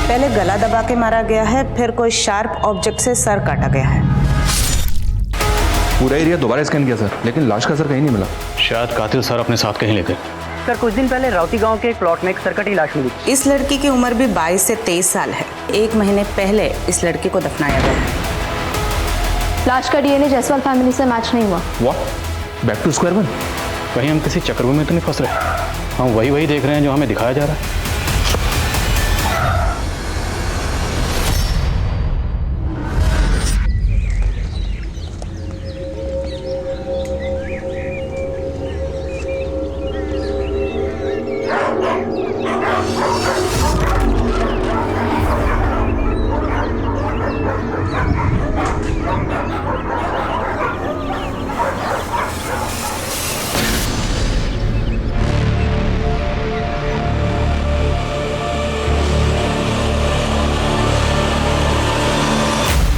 पहले गला दबा के मारा गया है, फिर कोई शार्प ऑब्जेक्ट से सर काटा गया है। पूरा एरिया दोबारा स्कैन किया सर, लेकिन लाश का सर कहीं नहीं मिला। शायद कातिल सर अपने साथ कहीं लेकर। सर कुछ दिन पहले राउती गांव के एक प्लॉट में एक सरकटी लाश मिली। इस लड़की की उम्र भी 22 से 23 साल है। 1 महीने पहले इस लड़की को दफनाया गया है। लाश का डीएनए जायसवाल फैमिली से मैच नहीं हुआ। What? Back to square one? कहीं हम किसी चक्रव्यूह में तो नहीं फंस रहे? हम वही देख रहे हैं जो हमें दिखाया जा रहा है।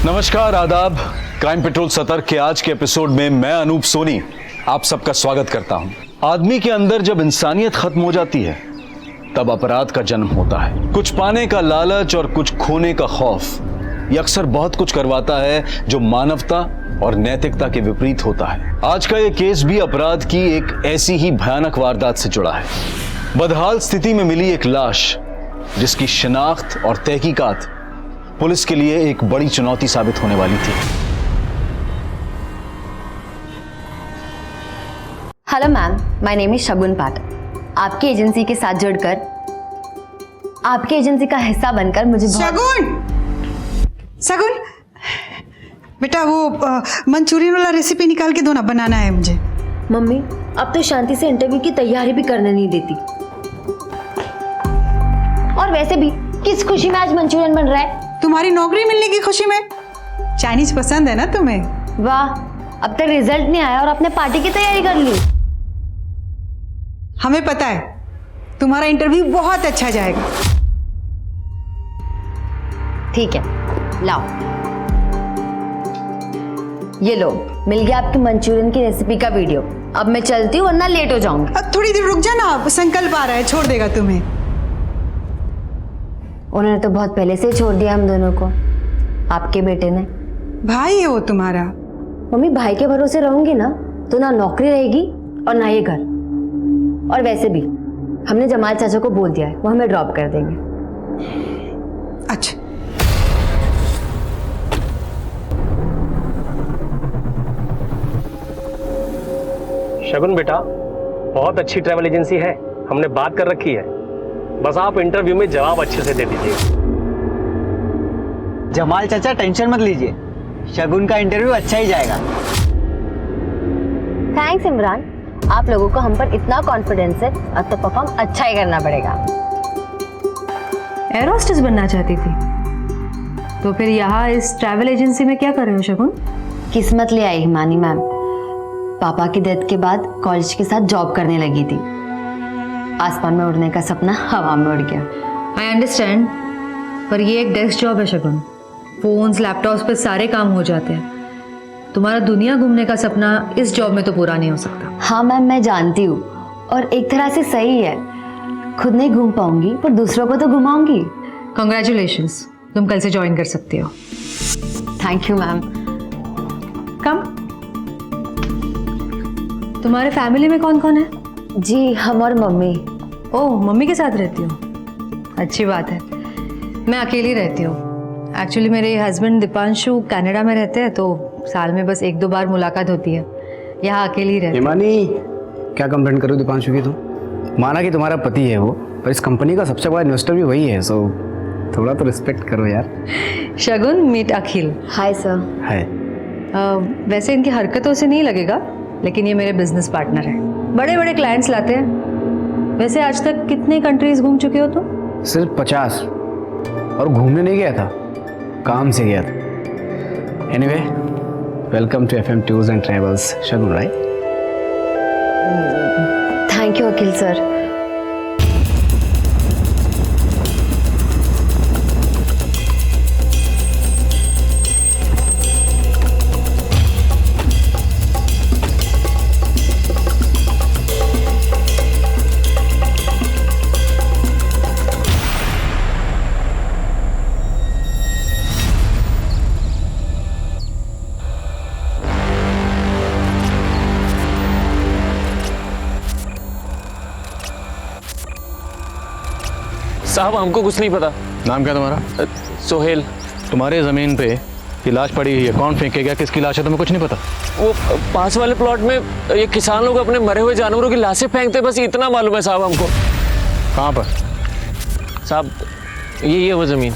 नमस्कार, आदाब। क्राइम पेट्रोल सतर्क के आज के एपिसोड में मैं अनूप सोनी आप सबका स्वागत करता हूं। आदमी के अंदर जब इंसानियत खत्म हो जाती है तब अपराध का जन्म होता है। कुछ पाने का लालच और कुछ खोने का खौफ ये अक्सर बहुत कुछ करवाता है जो मानवता और नैतिकता के विपरीत होता है। आज का ये केस भी अपराध की एक ऐसी ही भयानक वारदात से जुड़ा है। बदहाल स्थिति में मिली एक लाश जिसकी शिनाख्त और तहकीकात पुलिस के लिए एक बड़ी चुनौती साबित होने वाली थी। Hello ma'am, my name is Shagun Pathak. आपकी एजेंसी के साथ जुड़कर, आपकी एजेंसी का हिस्सा बनकर मुझे शगुन बेटा वो मंचूरियन वाला रेसिपी निकाल के दो ना, बनाना है मुझे। मम्मी अब तो शांति से इंटरव्यू की तैयारी भी करने नहीं देती। और वैसे भी किस खुशी में आज मंचूरियन बन रहा है? तुम्हारी नौकरी मिलने की खुशी में। चाइनीज पसंद है ना तुम्हें? वाह, अब तक रिजल्ट नहीं आया और आपने पार्टी की तैयारी कर ली। हमें पता है तुम्हारा इंटरव्यू बहुत अच्छा जाएगा। ठीक है, लाओ ये लो, मिल गया आपकी मंचूरियन की रेसिपी का वीडियो। अब मैं चलती हूँ वरना लेट हो जाऊंगी। अब थोड़ी देर रुक जाना, संकल्प आ रहा है, छोड़ देगा तुम्हें। उन्होंने तो बहुत पहले से ही छोड़ दिया हम दोनों को, आपके बेटे ने। भाई है वो तुम्हारा। मम्मी भाई के भरोसे रहूंगी ना तो ना नौकरी रहेगी और ना ये घर। और वैसे भी हमने जमाल चाचा को बोल दिया है, वो हमें ड्रॉप कर देंगे। अच्छा शगुन बेटा, बहुत अच्छी ट्रैवल एजेंसी है, हमने बात कर रखी है। बस आप इंटरव्यू में जवाब अच्छे से दे दीजिए। जमाल चाचा टेंशन मत लीजिए, शगुन का इंटरव्यू अच्छा ही जाएगा। थैंक्स इमरान, आप लोगों को हम पर इतना कॉन्फिडेंस है, अब तो परफॉर्म अच्छा ही करना पड़ेगा। एयर होस्टेस बनना चाहती थी तो फिर यहाँ इस ट्रैवल एजेंसी में क्या कर रहे हो शगुन? किस्मत ले आई हिमानी मैम। पापा की डेथ के बाद कॉलेज के साथ जॉब करने लगी थी। आसमान में उड़ने का सपना हवा में उड़ गया। आई अंडरस्टैंड, पर ये एक डेस्क जॉब है शगुन। फोन्स लैपटॉप्स पे सारे काम हो जाते हैं। तुम्हारा दुनिया घूमने का सपना इस जॉब में तो पूरा नहीं हो सकता। हाँ मैम, मैं जानती हूँ और एक तरह से सही है। खुद नहीं घूम पाऊंगी पर दूसरों को तो घुमाऊंगी। कॉन्ग्रेचुलेशंस, तुम कल से ज्वाइन कर सकती हो। Thank you ma'am. कम। तुम्हारे फैमिली में कौन कौन है? जी हम और मम्मी। ओह, मम्मी के साथ रहती हो, अच्छी बात है। मैं अकेली रहती हूँ। एक्चुअली मेरे हस्बैंड दीपांशु कनाडा में रहते हैं तो साल में बस 1-2 बार मुलाकात होती है। यहाँ अकेली रहती हूँ। हिमानी, क्या कंप्लेंट करूँ दीपांशु की? तुम माना कि तुम्हारा पति है वो, पर इस कंपनी का सबसे बड़ा इन्वेस्टर भी वही है, सो थोड़ा तो रिस्पेक्ट करो यार। Shagun, meet Akhil. Hi sir. है वैसे इनकी हरकतों से नहीं लगेगा, लेकिन ये मेरे बिजनेस पार्टनर हैं। बड़े बड़े क्लाइंट्स लाते हैं। वैसे आज तक कितने कंट्रीज घूम चुके हो तुम? सिर्फ 50, और घूमने नहीं गया था, काम से गया था। Anyway, welcome to FM tours and travels Shagun, right? Thank you Akhil sir. साहब हमको कुछ नहीं पता। नाम क्या तुम्हारा? सोहेल। तुम्हारे ज़मीन पे ये लाश पड़ी हुई है, कौन फेंके गया, किसकी लाश है, तुम्हें कुछ नहीं पता? वो पास वाले प्लॉट में ये किसान लोग अपने मरे हुए जानवरों की लाशें फेंकते, बस इतना मालूम है साहब हमको। कहाँ पर? साहब ये वो ज़मीन।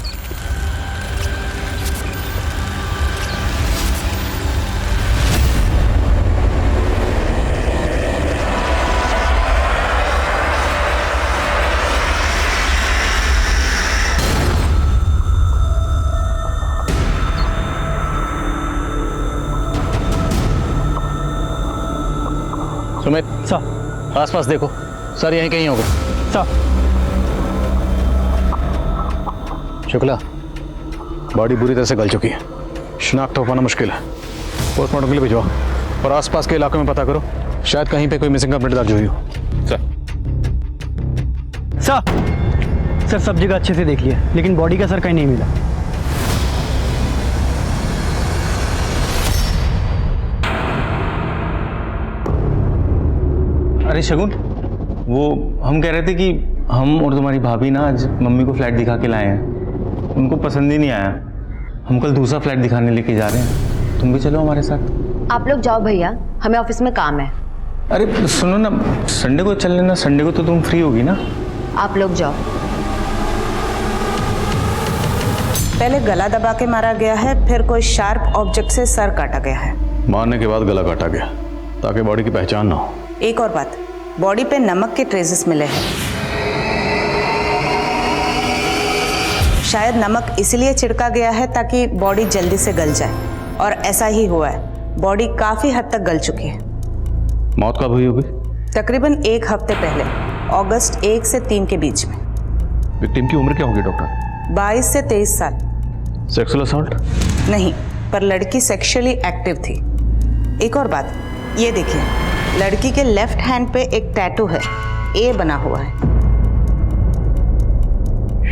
सुमित सर, आसपास देखो। सर यहीं कहीं होगा सर। शुक्ला, बॉडी बुरी तरह से गल चुकी है, शिनाख्त हो पाना मुश्किल है। पोस्टमार्टम के लिए भिजवाओ और आसपास के इलाकों में पता करो, शायद कहीं पे कोई मिसिंग कंप्लेंट दर्ज हुई हो। सर सब जगह अच्छे से देख लिया, लेकिन बॉडी का सर कहीं नहीं मिला। अरे शगुन, वो हम कह रहे थे कि हम और तुम्हारी भाभी ना आज मम्मी को फ्लैट दिखा के लाए हैं, उनको पसंद ही नहीं आया। हम कल दूसरा फ्लैट दिखाने लेके जा रहे हैं, तुम भी चलो हमारे साथ। आप लोग जाओ भैया, हमें ऑफिस में काम है। अरे सुनो ना, संडे को चल लेना, संडे को तो तुम फ्री होगी ना। आप लोग जाओ। पहले गला दबा के मारा गया है, फिर कोई शार्प ऑब्जेक्ट से सर काटा गया है। मारने के बाद गला काटा गया ताकि बॉडी की पहचान ना हो। एक और बात, बॉडी पे नमक के ट्रेसेस मिले हैं। शायद नमक इसलिए छिड़का गया है ताकि बॉडी जल्दी से गल जाए, और ऐसा ही हुआ है। बॉडी काफी हद तक गल चुकी है। मौत कब हुई होगी? तकरीबन 1 हफ्ते पहले, अगस्त 1 से 3 के बीच में। विक्टिम की उम्र क्या होगी डॉक्टर? 22 से 23 साल। Sexual assault? नहीं, पर लड़की सेक्सुअली एक्टिव थी। एक और बात, ये देखिए, लड़की के लेफ्ट हैंड पे एक टैटू है, ए बना हुआ है।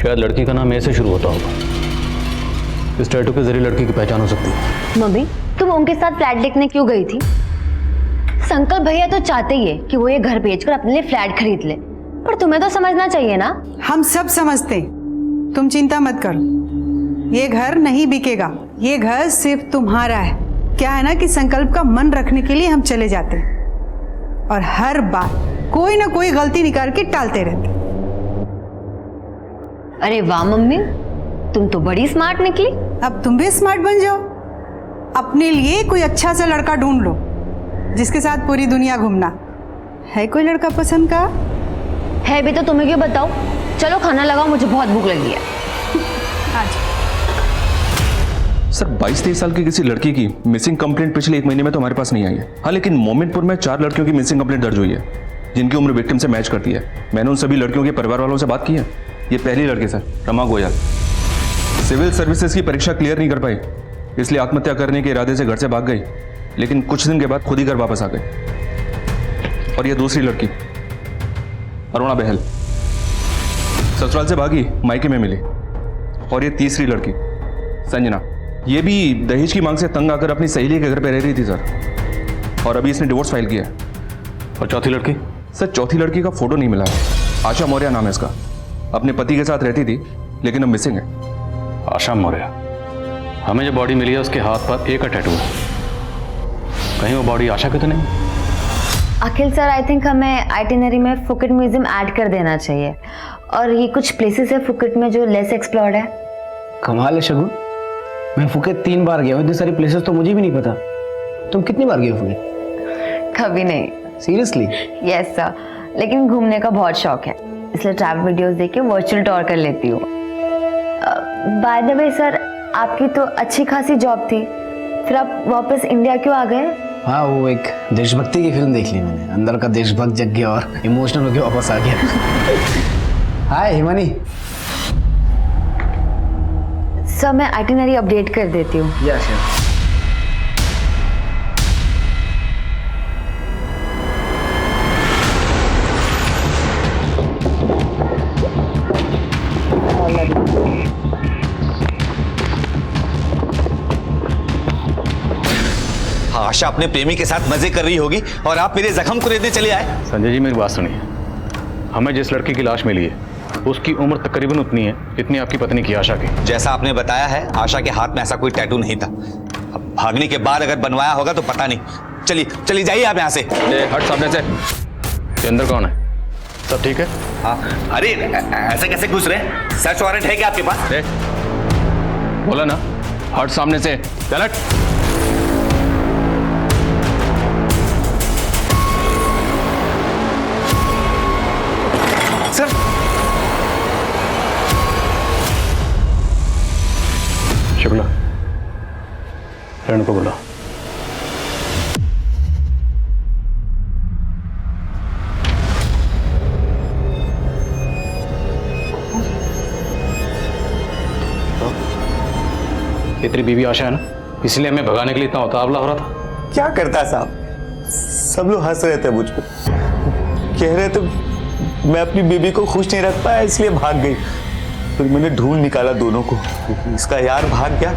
शायद लड़की का नाम ए से शुरू होता होगा। इस टैटू के जरिए लड़की की पहचान हो सकती है। मम्मी, तुम उनके साथ फ्लैट देखने क्यों गई थी? संकल्प भैया तो चाहते ही है कि वो ये घर बेचकर अपने लिए फ्लैट खरीद ले, पर तुम्हें तो समझना चाहिए ना। हम सब समझते हैं, तुम चिंता मत करो। ये घर नहीं बिकेगा, ये घर सिर्फ तुम्हारा है। क्या है ना कि संकल्प का मन रखने के लिए हम चले जाते हैं, और हर बार कोई ना कोई गलती निकाल के टालते रहते। अरे वाह मम्मी, तुम तो बड़ी स्मार्ट निकली। अब तुम भी स्मार्ट बन जाओ, अपने लिए कोई अच्छा सा लड़का ढूंढ लो जिसके साथ पूरी दुनिया घूमना। है कोई लड़का पसंद का? है भी तो तुम्हें क्यों बताओ। चलो खाना लगाओ, मुझे बहुत भूख लगी है। आज सर 22-23 साल की किसी लड़की की मिसिंग कंप्लेंट पिछले 1 महीने में तो हमारे पास नहीं आई है। हाँ, लेकिन मोमिनपुर में 4 लड़कियों की मिसिंग कंप्लेंट दर्ज हुई है जिनकी उम्र विक्टिम से मैच करती है। मैंने उन सभी लड़कियों के परिवार वालों से बात की है। ये पहली लड़की sir, Rama Goyal, civil services की परीक्षा क्लियर नहीं कर पाई, इसलिए आत्महत्या करने के इरादे से घर से भाग गई, लेकिन कुछ दिन के बाद खुद ही घर वापस आ गई। और ये दूसरी लड़की अरुणा बहल, ससुराल से भागी, मायके में मिली। और ये तीसरी लड़की संजना, ये भी दहेज की मांग से तंग आकर अपनी सहेली के घर पे रह रही थी सर, और अभी इसने डिवोर्स फाइल किया है। और चौथी लड़की? सर चौथी लड़की का फोटो नहीं मिला है। आशा मौर्य नाम है इसका, अपने पति के साथ रहती थी लेकिन अब मिसिंग है। आशा मौर्य? हमें जो बॉडी मिली है उसके हाथ पर ए का टैटू है, कहीं वो बॉडी आशा की तो नहीं? अखिल सर, आई थिंक हमें आइटिनरी में फुकेट म्यूजियम ऐड कर देना चाहिए। और ये कुछ प्लेसेस है फुकेट में जो लेस एक्सप्लोर्ड है। कमाल है शगुन, मैं फुकेत 3 बार गया हूँ, इतनी सारी प्लेसेस तो मुझे भी नहीं पता। तुम कितनी बार गए हो फुकेत? कभी नहीं। सीरियसली? यस सर, लेकिन घूमने का बहुत शौक है, इसलिए ट्रैवल वीडियोस देख के वर्चुअल टूर कर लेती हूँ। बाय द वे सर, आपकी तो अच्छी खासी जॉब थी, फिर आप वापस इंडिया क्यों आ गए? हाँ, वो एक देशभक्ति की फिल्म देख ली मैंने, अंदर का देशभक्त जग गया और इमोशनल होकर वापस आ गया। हाय हिमानी। सर मैं आइटिनरी अपडेट कर देती हूँ। या श्योर। आशा अपने प्रेमी के साथ मजे कर रही होगी और आप मेरे जख्म को रेतने चले आए। संजय जी मेरी बात सुनिए, हमें जिस लड़की की लाश मिली है उसकी उम्र तकरीबन उतनी है जितनी आपकी पत्नी की आशा की। जैसा आपने बताया है, आशा के हाथ में ऐसा कोई टैटू नहीं था। अब भागने के बाद अगर बनवाया होगा तो पता नहीं। चलिए चलिए जाइए आप यहाँ से। हट सामने से। ये अंदर कौन है? सब ठीक है? हाँ, अरे ऐसे कैसे घुस रहे हैं? सर्च वारंट है क्या आपके पास? बोला ना, हट सामने से। चल हट। सर शुक्ला, फ्रेंड को बुला। ये तेरी बीवी आशा है ना, इसलिए हमें भगाने के लिए इतना उतावला हो रहा था। क्या करता साहब, सब लोग हंस रहे थे मुझ पर, कह रहे थे मैं अपनी बीबी को खुश नहीं रख पाया इसलिए भाग गई। फिर मैंने ढूंढ निकाला दोनों को, इसका यार भाग गया।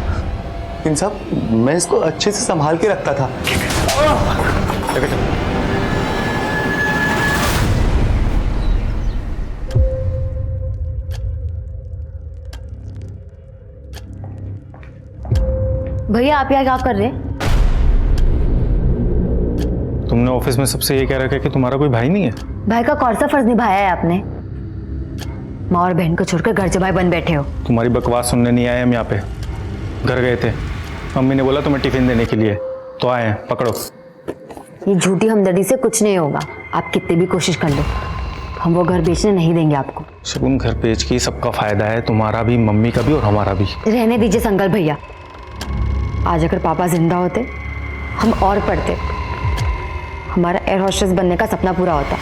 इन सब मैं इसको अच्छे से संभाल के रखता था। भैया आप यहाँ क्या कर रहे हैं? तुमने ऑफिस में सबसे ये कह रखा है कि तुम्हारा कोई भाई नहीं है। भाई का कौन सा फर्ज निभाया है आपने? माँ और बहन को छोड़कर घर जमाई बन बैठे हो। तुम्हारी बकवास सुनने नहीं आए हम यहाँ पे, घर गए थे। मम्मी ने बोला तुम्हें टिफिन देने के लिए, तो आए हैं, पकड़ो। ये झूठी हमदर्दी से कुछ नहीं होगा, आप कितनी भी कोशिश कर लो, हम वो घर बेचने नहीं देंगे आपको। शगुन, घर बेच के सबका फायदा है, तुम्हारा भी, मम्मी का भी और हमारा भी। रहने दीजिए संकल्प भैया, आज अगर पापा जिंदा होते हम और पढ़ते, हमारा एयर होस्टेस बनने का सपना पूरा होता।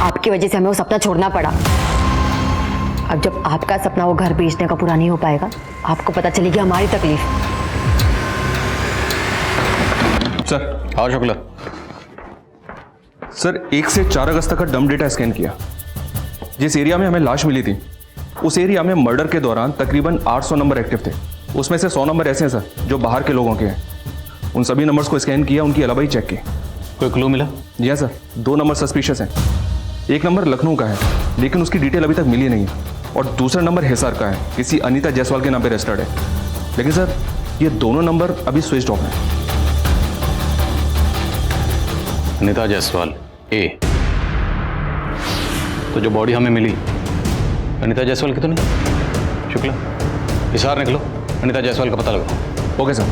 आपकी वजह से हमें वो सपना छोड़ना पड़ा। अब जब आपका सपना वो घर बेचने का पूरा नहीं हो पाएगा, आपको पता चलेगी हमारी तकलीफ। सर। हाँ शुक्ला। सर 1 से 4 अगस्त तक का डम डेटा स्कैन किया। जिस एरिया में हमें लाश मिली थी उस एरिया में मर्डर के दौरान तकरीबन 800 नंबर एक्टिव थे। उसमें से 100 नंबर ऐसे हैं सर जो बाहर के लोगों के हैं। उन सभी नंबर्स को स्कैन किया, उनकी अलाबाई चेक की। कोई क्लू मिला? जी हाँ सर, 2 नंबर सस्पिशियस हैं। एक नंबर लखनऊ का है लेकिन उसकी डिटेल अभी तक मिली नहीं है, और दूसरा नंबर हिसार का है, किसी अनीता जायसवाल के नाम पे रजिस्टर्ड है। लेकिन सर ये दोनों नंबर अभी स्विच ऑफ हैं। अनीता जायसवाल ए, तो जो बॉडी हमें मिली अनीता जायसवाल की तो नहीं? शुक्ला, हिसार निकलो, अनीता जायसवाल का पता लगाओ। Okay sir.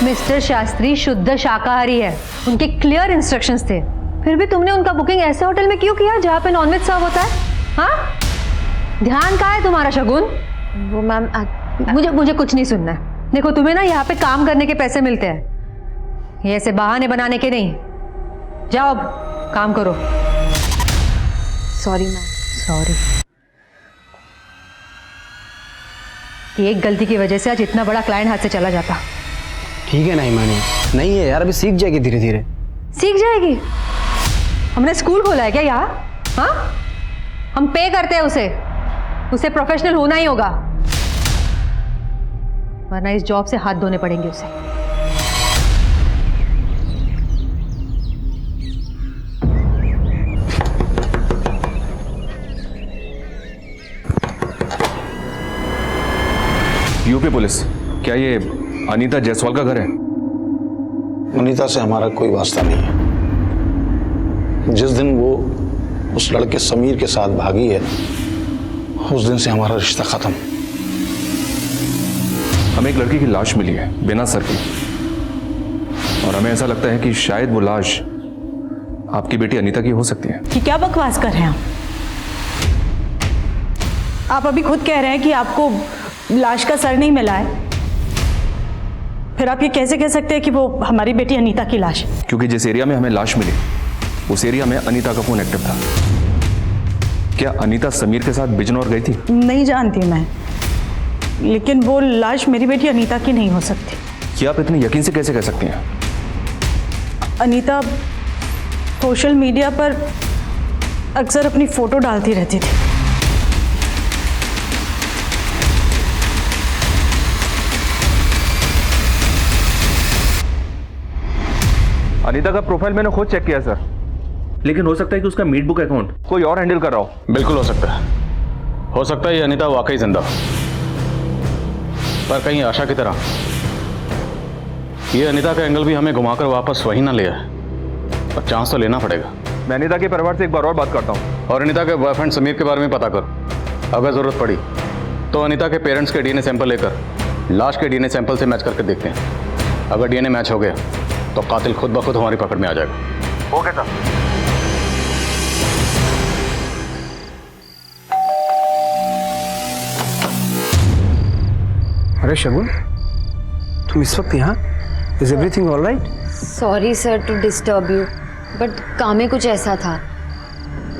मिस्टर शास्त्री शुद्ध शाकाहारी है, उनके क्लियर इंस्ट्रक्शंस थे। फिर भी तुमने उनका बुकिंग ऐसे होटल में क्यों किया जहाँ पे नॉनवेज सर्व होता है? हाँ, ध्यान कहाँ है तुम्हारा शगुन? वो मैम मुझे कुछ नहीं सुनना है। देखो तुम्हें ना यहाँ पे काम करने के पैसे मिलते हैं, ये ऐसे बहाने बनाने के नहीं। जाओ अब काम करो। Sorry ma'am. सॉरी। एक गलती की वजह से आज इतना बड़ा क्लाइंट हाथ से चला जाता। ठीक है नहीं मानी, नहीं है यार, अभी सीख जाएगी धीरे धीरे। सीख जाएगी? हमने स्कूल खोला है क्या यहाँ? हाँ, हम पे करते हैं उसे प्रोफेशनल होना ही होगा, वरना इस जॉब से हाथ धोने पड़ेंगे उसे। यूपी पुलिस, क्या ये अनीता जायसवाल का घर है? अनीता से हमारा कोई वास्ता नहीं है। जिस दिन वो उस लड़के समीर के साथ भागी है, उस दिन से हमारा रिश्ता खत्म। हमें एक लड़की की लाश मिली है बिना सर की, और हमें ऐसा लगता है कि शायद वो लाश आपकी बेटी अनीता की हो सकती है। कि क्या बकवास कर रहे हैं आप अभी खुद कह रहे हैं कि आपको लाश का सर नहीं मिला है, फिर आप ये कैसे कह सकते हैं कि वो हमारी बेटी अनीता की लाश है? क्योंकि जिस एरिया में हमें लाश मिली उस एरिया में अनीता का फोन एक्टिव था। क्या अनीता समीर के साथ बिजनौर गई थी? नहीं जानती मैं, लेकिन वो लाश मेरी बेटी अनीता की नहीं हो सकती। क्या आप इतने यकीन से कैसे कह सकती हैं? अनीता सोशल मीडिया पर अक्सर अपनी फोटो डालती रहती थी। अनीता का प्रोफाइल मैंने खुद चेक किया सर, लेकिन हो सकता है कि उसका मीट बुक अकाउंट कोई और हैंडल कर रहा हो। बिल्कुल हो सकता है। हो सकता है ये अनीता वाकई जिंदा हो, पर कहीं आशा की तरह ये अनीता का एंगल भी हमें घुमाकर वापस वही ना ले आए, और चांस तो लेना पड़ेगा। मैं अनीता के परिवार से एक बार और बात करता हूँ और अनीता के बॉयफ्रेंड समीर के बारे में पता करो। अगर जरूरत पड़ी तो अनीता के पेरेंट्स के डीएनए सैंपल लेकर लाश के डीएनए सैंपल से मैच करके देखते हैं। अगर डीएनए मैच हो गया तो कातिल खुद ब खुद हमारी पकड़ में आ जाएगा। Okay sir. अरे शगुन, तुम इस वक्त यहाँ? Is everything all right? Sorry sir to disturb you, but काम में कुछ ऐसा था।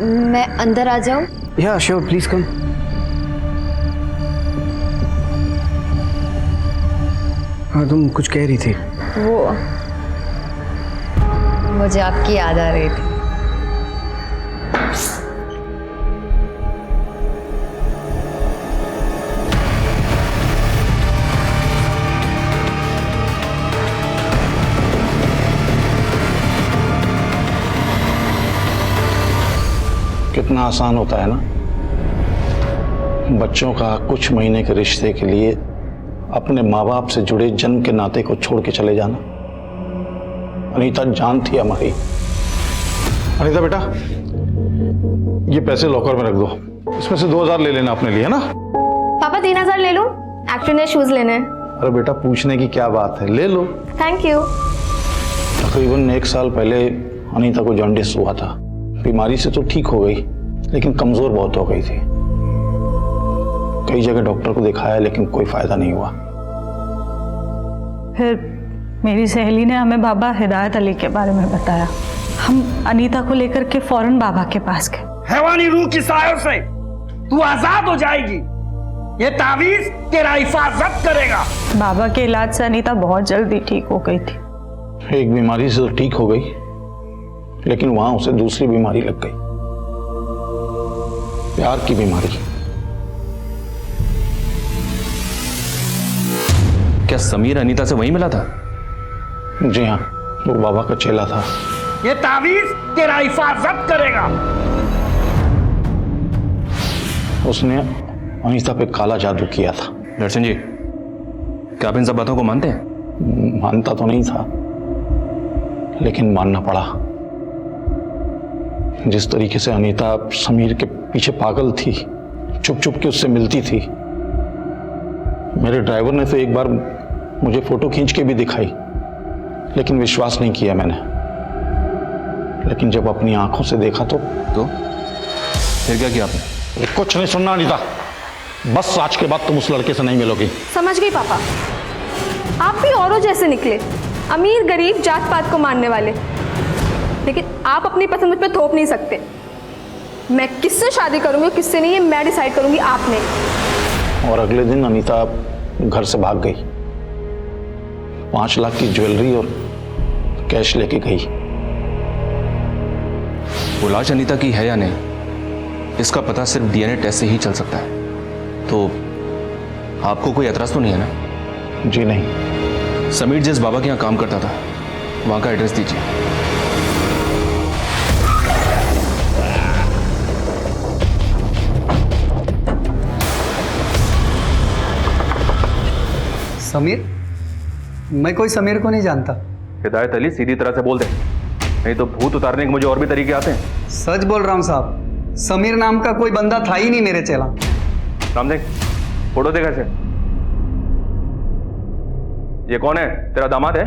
मैं अंदर आ जाऊँ? या श्योर, प्लीज कम। हाँ, तुम कुछ कह रही थी। वो मुझे आपकी याद आ रही थी। कितना आसान होता है ना बच्चों का कुछ महीने के रिश्ते के लिए अपने माँ बाप से जुड़े जन्म के नाते को छोड़ के चले जाना। अनीता जान थी हमारी। अनीता बेटा, ये पैसे लॉकर में रख दो, इसमें से 2000 ले लेना अपने लिए, है ना? पापा 3000 ले लूं? एक्चुअली ने शूज लेने हैं। अरे बेटा, पूछने की क्या बात है, ले लो। Thank you. तकरीबन 1 साल पहले अनीता को जॉन्डिस हुआ था। बीमारी से तो ठीक हो गई, लेकिन कमजोर बहुत हो गई थी। कई जगह डॉक्टर को दिखाया, लेकिन कोई फायदा नहीं हुआ। फिर मेरी सहेली ने हमें बाबा हिदायत अली के बारे में बताया। हम अनीता को लेकर के फौरन बाबा के पास गए। हैवानी रूह की सायों से तू आजाद हो जाएगी। ये तावीज तेरा हिफाजत करेगा। बाबा के इलाज से अनीता बहुत जल्दी ठीक हो गई थी। एक बीमारी से तो ठीक हो गई, लेकिन वहां उसे दूसरी बीमारी लग गई, प्यार की बीमारी। क्या समीर अनीता से वहीं मिला था? जी हाँ, वो बाबा का चेला था। ये तावीज तेरा हिफाजत करेगा। उसने अनीता पे काला जादू किया था। दर्शन जी, क्या आप इन सब बातों को मानते हैं? मानता तो नहीं था, लेकिन मानना पड़ा। जिस तरीके से अनीता समीर के पीछे पागल थी, चुप चुप के उससे मिलती थी। मेरे ड्राइवर ने तो एक बार मुझे फोटो खींच के भी दिखाई, लेकिन विश्वास नहीं किया मैंने। लेकिन जब अपनी आंखों से देखा तो फिर क्या किया आपने? कुछ नहीं सुनना अनीता, बस आज के बाद तुम उस लड़के से नहीं मिलोगी। समझ गई पापा, आप भी औरों जैसे निकले, अमीर गरीब जात पात को मानने वाले। लेकिन आप अपनी पसंद मुझ पर थोप नहीं सकते। मैं किससे शादी करूंगी किससे नहीं, ये मैं डिसाइड करूंगी, आप नहीं। और अगले दिन अनीता घर से भाग गई। 5 लाख की ज्वेलरी और कैश लेके गई। वो लाश अनीता की है या नहीं, इसका पता सिर्फ डीएनए टेस्ट से ही चल सकता है। तो आपको कोई एतराज तो नहीं है ना? जी नहीं। समीर जिस बाबा के यहाँ काम करता था, वहां का एड्रेस दीजिए। समीर? मैं कोई समीर को नहीं जानता। हिदायत अली, सीधी तरह से बोल दे, नहीं तो भूत उतारने के मुझे और भी तरीके आते हैं। सच बोल रहा हूँ साहब, समीर नाम का कोई बंदा था ही नहीं मेरे चेला। राम देख, फोटो देखा से। ये कौन है? तेरा दामाद है?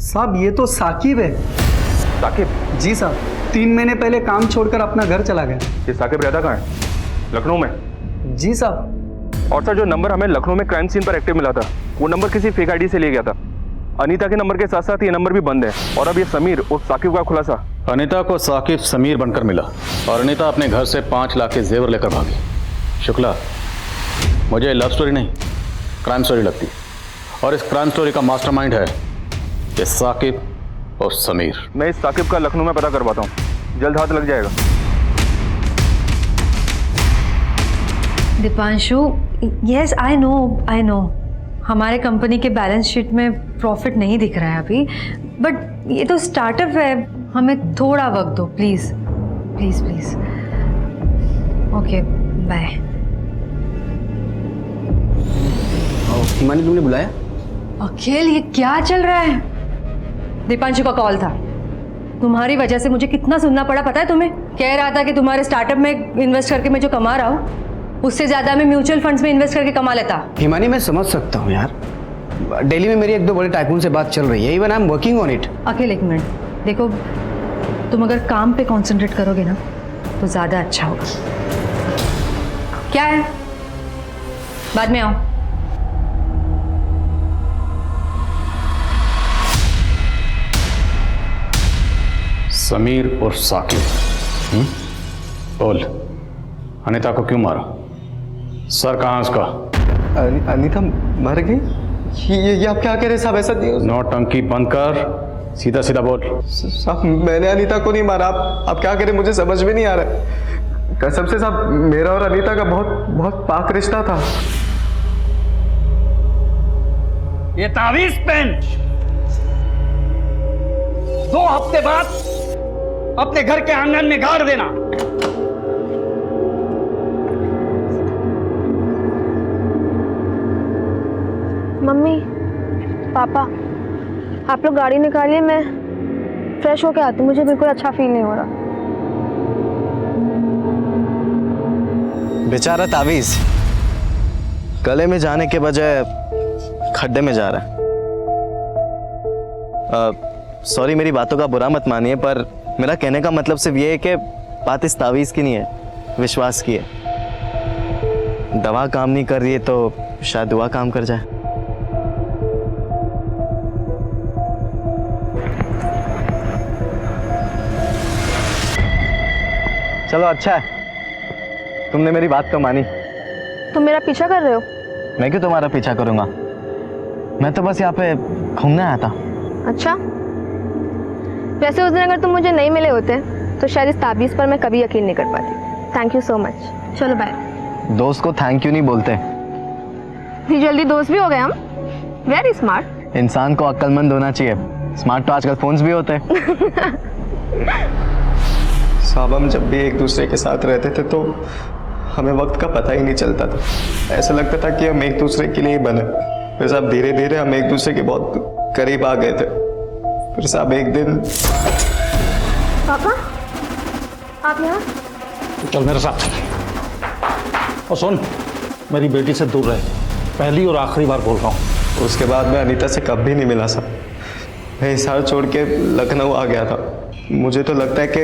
साहब ये तो साकिब है। साकिब? जी साहब, 3 महीने पहले काम छोड़कर अपना घर चला गया। ये साकिब रहता कहाँ है? लखनऊ में? जी साहब। और सर, जो नंबर हमें लखनऊ में क्राइम सीन पर एक्टिव मिला था, वो नंबर किसी फेक आईडी से लिया गया था। अनीता के नंबर के साथ साथ ये नंबर भी बंद है। और अब ये समीर और साकिब का खुलासा। अनीता को साकिब समीर बनकर मिला और अनीता अपने घर से 5 लाख के जेवर लेकर भागी। शुक्ला, मुझे लव स्टोरी नहीं, क्राइम स्टोरी लगती। और इस क्राइम स्टोरी का मास्टरमाइंड है ये साकिब और समीर। मैं इस साकिब का लखनऊ में पता करवाता हूँ, जल्द हाथ लग जाएगा। दीपांशु, यस आई नो हमारे कंपनी के बैलेंस शीट में प्रॉफिट नहीं दिख रहा है अभी, बट ये तो स्टार्टअप है, हमें थोड़ा वक्त दो please please please. Okay bye. Himani तुमने बुलाया? अखिल ये क्या चल रहा है? दीपांशु का कॉल था। तुम्हारी वजह से मुझे कितना सुनना पड़ा पता है तुम्हें? कह रहा था कि तुम्हारे स्टार्टअप में इन्वेस्ट करके मैं जो कमा रहा हूँ उससे ज़्यादा मैं म्यूचुअल फंड्स में इन्वेस्ट करके कमा लेता। हिमानी मैं समझ सकता हूँ यार, दिल्ली में मेरी एक दो बड़े टाइकून से बात चल रही है, even I am working on it. Akhil एक मिनट देखो, तुम अगर काम पे कंसंट्रेट करोगे ना तो ज़्यादा अच्छा होगा। क्या है? बाद में आओ। समीर और साकिब, बोल अनीता को क्यों मारा? सर कहाँ उसका? अनीता मर गई? ये आप क्या कह रहे हैं साहब? ऐसा नहीं। नौटंकी बंद कर, सीधा सीधा बोल। साहब मैंने अनीता को नहीं मारा। आप क्या कह रहे हैं? मुझे समझ में नहीं आ रहा है। कसम से साहब, मेरा और अनीता का बहुत बहुत पाक रिश्ता था। ये तावीज पेन 2 हफ्ते बाद अपने घर के आंगन में गाड़ देना। मम्मी पापा आप लोग गाड़ी निकालिए, मैं फ्रेश होके आती हूँ, मुझे बिल्कुल अच्छा फील नहीं हो रहा। बेचारा तावीज गले में जाने के बजाय खड्डे में जा रहा है। सॉरी, मेरी बातों का बुरा मत मानिए, पर मेरा कहने का मतलब सिर्फ ये है कि बात इस तावीज की नहीं है, विश्वास की है। दवा काम नहीं कर रही है तो शायद दुआ काम कर जाए। चलो अच्छा है, तुमने मेरी बात तो मानी। तुम मेरा पीछा कर रहे हो? मैं क्यों तुम्हारा पीछा करूंगा? मैं तो बस यहाँ पे घूमने आया था। अच्छा, वैसे उस दिन अगर तुम मुझे नहीं मिले होते तो शायद इस ताबीज़ पर मैं कभी यकीन नहीं कर पाती। Thank you so much. चलो बाय। दोस्त को थैंक यू नहीं बोलते। इतनी जल्दी दोस्त भी हो गए हम? Very smart. इंसान को अक्लमंद होना चाहिए, स्मार्ट तो आजकल फोन्स भी होते हैं। साहब हम जब भी एक दूसरे के साथ रहते थे तो हमें वक्त का पता ही नहीं चलता था। ऐसा लगता था कि हम एक दूसरे के लिए ही बने। फिर साहब धीरे धीरे हम एक दूसरे के बहुत करीब आ गए थे। फिर साहब एक दिन। पापा आप यहाँ? चल मेरे साथ। और सुन, मेरी बेटी से दूर रहे, पहली और आखिरी बार बोल रहा हूँ। उसके बाद मैं अनीता से कभी नहीं मिला साहब। मैं हिसार छोड़ के लखनऊ आ गया था। मुझे तो लगता है कि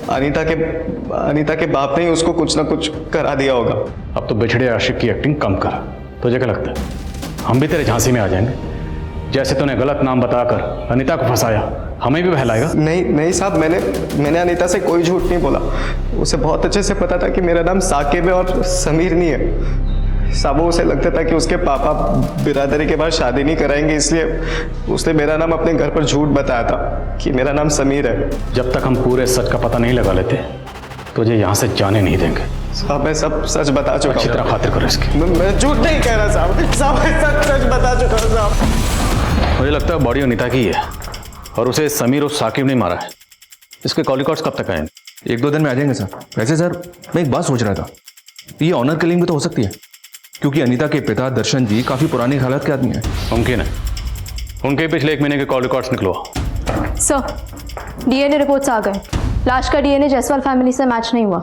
अनीता के बाप ने ही उसको कुछ ना कुछ करा दिया होगा। अब तो बिछड़े आशिक की एक्टिंग कम कर। तुझे क्या लगता है हम भी तेरे झांसी में आ जाएंगे? जैसे तूने गलत नाम बताकर अनीता को फंसाया, हमें भी बहलाएगा? नहीं साहब, मैंने अनीता से कोई झूठ नहीं बोला। उसे बहुत अच्छे से पता था कि मेरा नाम साकिब है और समीर नहीं है। साहब उसे लगता था कि उसके पापा बिरादरी के बाद शादी नहीं कराएंगे, इसलिए उसने मेरा नाम अपने घर पर झूठ बताया था कि मेरा नाम समीर है। जब तक हम पूरे सच का पता नहीं लगा लेते तुझे यहाँ से जाने नहीं देंगे। साहब मैं सब सच बता चुका हूँ। अच्छी तरह खातिर करो इसकी। मैं झूठ नहीं कह रहा साहब, मैं सच बता चुका हूँ साहब। मुझे लगता है बॉडी अनीता की है और उसे समीर और साकिब ने मारा है। इसके कॉल रिकॉर्ड्स कब तक आएंगे? 1-2 दिन में आ जाएंगे सर। वैसे सर मैं एक बात सोच रहा था, ये ऑनर किलिंग भी तो हो सकती है, क्योंकि अनीता के पिता दर्शन जी काफी पुरानी हालत के आदमी हैं। मुमकिन है। उनके पिछले 1 महीने के कॉल रिकॉर्ड्स निकलवा। सर डीएनए रिपोर्ट्स आ गए। लाश का डीएनए जायसवाल फैमिली से मैच नहीं हुआ।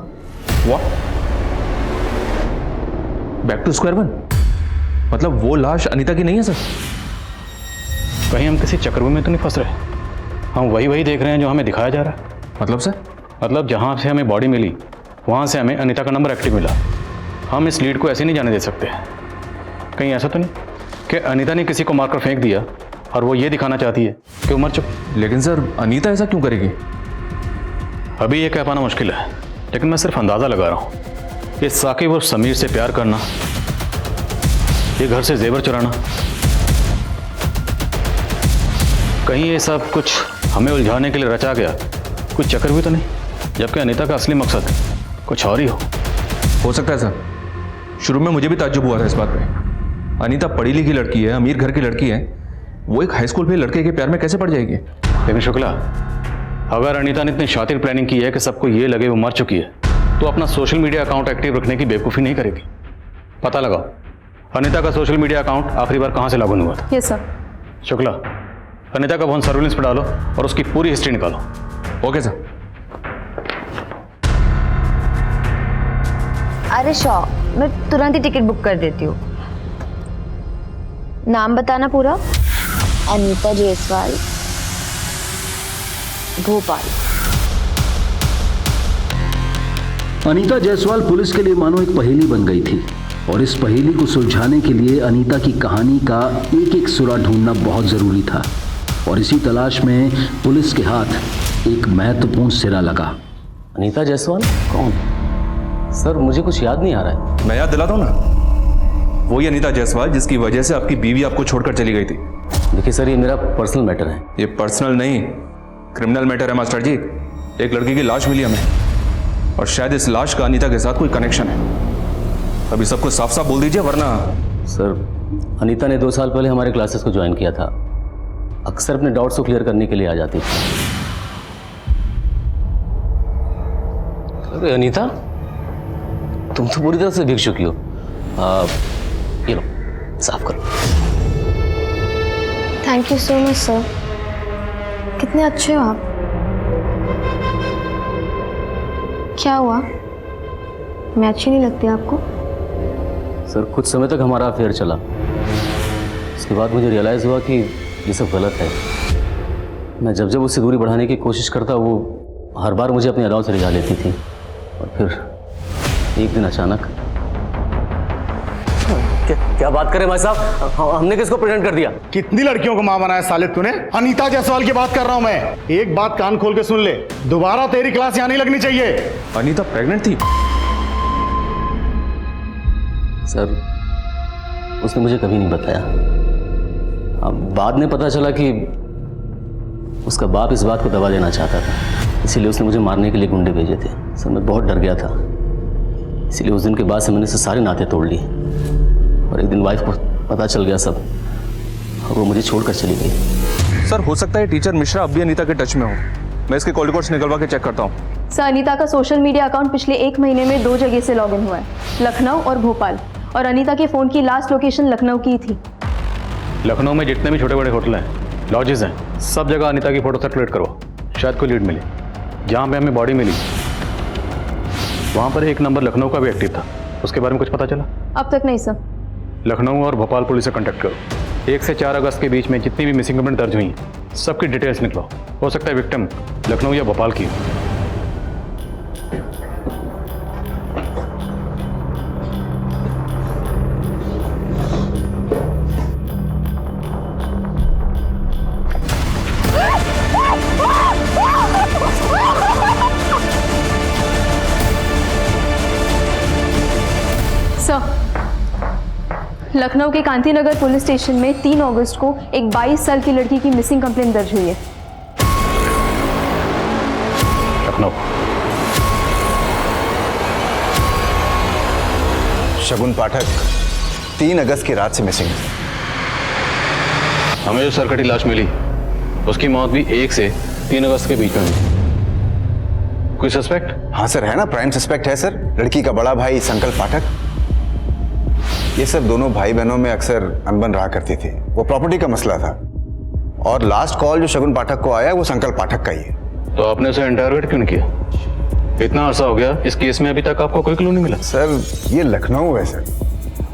Back to square one? मतलब वो लाश अनीता की नहीं है सर? कहीं हम किसी चक्रव्यूह में तो नहीं फंस रहे? हम वही देख रहे हैं जो हमें दिखाया जा रहा है। मतलब सर? मतलब जहाँ से हमें बॉडी मिली वहाँ से हमें अनीता का नंबर एक्टिव मिला। हम इस लीड को ऐसे नहीं जाने दे सकते। कहीं ऐसा तो नहीं कि अनीता ने किसी को मारकर फेंक दिया और वो ये दिखाना चाहती है कि वो मर चुकी? लेकिन सर अनीता ऐसा क्यों करेगी? अभी ये कह पाना मुश्किल है, लेकिन मैं सिर्फ अंदाज़ा लगा रहा हूँ। ये साकिब और समीर से प्यार करना, ये घर से जेवर चुराना, कहीं ये सब कुछ हमें उलझाने के लिए रचा गया कुछ चक्कर भी तो नहीं, जबकि अनीता का असली मकसद कुछ और ही हो सकता है सर। शुरू में मुझे भी ताज्जुब हुआ था इस बात पे। अनीता पढ़ी लिखी लड़की है, अमीर घर की लड़की है, वो एक हाई स्कूल पे लड़के के प्यार में कैसे पड़ जाएगी? लेकिन शुक्ला, अगर अनीता ने इतनी शातिर प्लानिंग की है कि सबको ये लगे वो मर चुकी है, तो अपना सोशल मीडिया अकाउंट एक्टिव रखने की बेवकूफ़ी नहीं करेगी। पता लगाओ अनीता का सोशल मीडिया अकाउंट आखिरी बार कहाँ से लॉगिन हुआ था। Yes sir. शुक्ला, अनीता का फोन सर्विलेंस पर डालो और उसकी पूरी हिस्ट्री निकालो। Okay sir. अरे शॉ, मैं तुरंत ही टिकट बुक कर देती हूँ। नाम बताना पूरा। अनीता जायसवाल, भोपाल। अनीता जायसवाल पुलिस के लिए मानो एक पहेली बन गई थी और इस पहेली को सुलझाने के लिए अनीता की कहानी का एक एक सुरा ढूंढना बहुत जरूरी था और इसी तलाश में पुलिस के हाथ एक महत्वपूर्ण सिरा लगा। अनीता जायसवाल कौन? सर मुझे कुछ याद नहीं आ रहा है। मैं याद दिलाता हूँ ना, वही अनीता जायसवाल जिसकी वजह से आपकी बीवी आपको छोड़कर चली गई थी। देखिए सर, ये मेरा पर्सनल मैटर है। ये पर्सनल नहीं, क्रिमिनल मैटर है मास्टर जी। एक लड़की की लाश मिली हमें और शायद इस लाश का अनीता के साथ कोई कनेक्शन है। अभी सबको साफ साफ बोल दीजिए वरना। सर अनीता ने 2 साल पहले हमारे क्लासेस को ज्वाइन किया था। अक्सर अपने डाउट्स को क्लियर करने के लिए आ जाती थी। अरे अनीता, तुम तो पूरी तरह से भीग चुकी हो। ये लो, साफ करो। Thank you so much sir. कितने अच्छे हो आप। क्या हुआ, मैं अच्छी नहीं लगती आपको? सर कुछ समय तक हमारा अफेयर चला, उसके बाद मुझे रियलाइज़ हुआ कि ये सब गलत है। मैं जब जब उससे दूरी बढ़ाने की कोशिश करता, वो हर बार मुझे अपनी अदाओं से रिझा लेती थी और फिर एक दिन अचानक। क्या बात करें भाई साहब, हमने किसको प्रेग्नेंट कर दिया? कितनी लड़कियों को मां बनाया साले तूने? अनीता जायसवाल की बात कर रहा हूं मैं। एक बात कान खोल के सुन ले, दोबारा तेरी क्लास यहां नहीं लगनी चाहिए। अनीता प्रेग्नेंट थी? सर उसने मुझे कभी नहीं बताया। अब बाद में पता चला कि उसका बाप इस बात को दबा देना चाहता था, इसीलिए उसने मुझे मारने के लिए गुंडे भेजे थे। सर मैं बहुत डर गया था, इसीलिए उस दिन के बाद से मैंने सारे नाते तोड़ लिए और एक दिन वाइफ को पता चल गया सब और वो मुझे छोड़कर चली गई। सर हो सकता है टीचर मिश्रा अब भी अनीता के टच में हो। मैं इसके कॉल रिकॉर्ड्स निकलवा के चेक करता हूँ। सर अनीता का सोशल मीडिया अकाउंट पिछले 1 महीने में 2 जगह से लॉगिन हुआ है, लखनऊ और भोपाल। और अनीता के फ़ोन की लास्ट लोकेशन लखनऊ की थी। लखनऊ में जितने भी छोटे बड़े होटल हैं, लॉजेस हैं, सब जगह अनीता की फोटो सर्कुलेट करो, शायद कोई लीड मिले। जहाँ पे हमें बॉडी मिली वहाँ पर एक नंबर लखनऊ का भी एक्टिव था, उसके बारे में कुछ पता चला? अब तक नहीं सर। लखनऊ और भोपाल पुलिस से कांटेक्ट करो। 1 से 4 अगस्त के बीच में जितनी भी मिसिंग कंप्लेंट दर्ज हुई सबकी डिटेल्स निकलो। हो सकता है विक्टिम लखनऊ या भोपाल की हो। लखनऊ के कांतीनगर पुलिस स्टेशन में 3 अगस्त को एक 22 साल की लड़की की मिसिंग कंप्लेंट दर्ज हुई है। लखनऊ। शगुन पाठक 3 अगस्त की रात से मिसिंग है। हमें जो सरकटी लाश मिली उसकी मौत भी 1 से 3 अगस्त के बीच में हुई। कोई सस्पेक्ट? हाँ सर, है ना, प्राइम सस्पेक्ट है सर। लड़की का बड़ा भाई संकल्प पाठक। ये सब दोनों भाई बहनों में अक्सर अनबन रहा करती थी, वो प्रॉपर्टी का मसला था। और लास्ट कॉल जो शगुन पाठक को आया वो संकल्प पाठक का ही है। तो आपने उसे इंटरोगेट क्यों नहीं किया? इतना अरसा हो गया, इस केस में अभी तक आपको कोई क्लू नहीं मिला? सर ये लखनऊ है सर,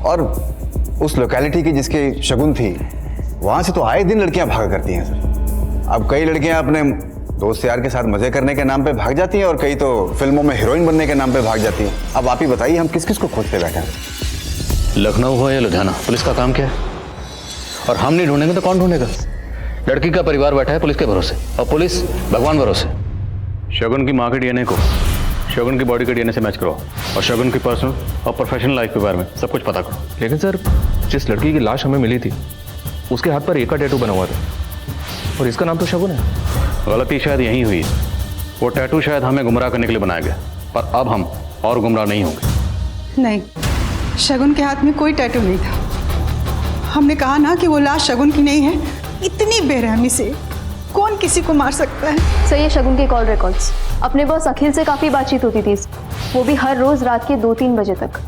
और उस लोकेलिटी की जिसकी शगुन थी वहां से तो आए दिन लड़कियां भागा करती हैं सर। अब कई लड़कियां अपने दोस्त यार के साथ मजे करने के नाम पे भाग जाती हैं और कई तो फिल्मों में हीरोइन बनने के नाम पे भाग जाती हैं। अब आप ही बताइए हम किस किस को खोजते बैठे हैं? लखनऊ हो या लुधियाना, पुलिस का काम क्या है? और हम नहीं ढूंढेंगे तो कौन ढूंढेगा? लड़की का परिवार बैठा है पुलिस के भरोसे और पुलिस भगवान भरोसे। शगुन की माँ के डीएनए को शगुन की बॉडी के डीएनए से मैच करो और शगुन की पर्सनल और प्रोफेशनल लाइफ के बारे में सब कुछ पता करो। लेकिन सर जिस लड़की की लाश हमें मिली थी उसके हाथ पर एक का टैटू बना हुआ था और इसका नाम तो शगुन है। गलती शायद यही हुई है। वो टैटू शायद हमें गुमराह करने के लिए बनाया गया, पर अब हम और गुमराह नहीं होंगे। नहीं, शगुन के हाथ में कोई टैटू नहीं था। हमने कहा ना कि वो लाश शगुन की नहीं है। इतनी बेरहमी से कौन किसी को मार सकता है? सर ये शगुन के कॉल रिकॉर्ड्स, अपने बॉस अखिल से काफ़ी बातचीत होती थी, वो भी हर रोज़ रात के 2-3 बजे तक।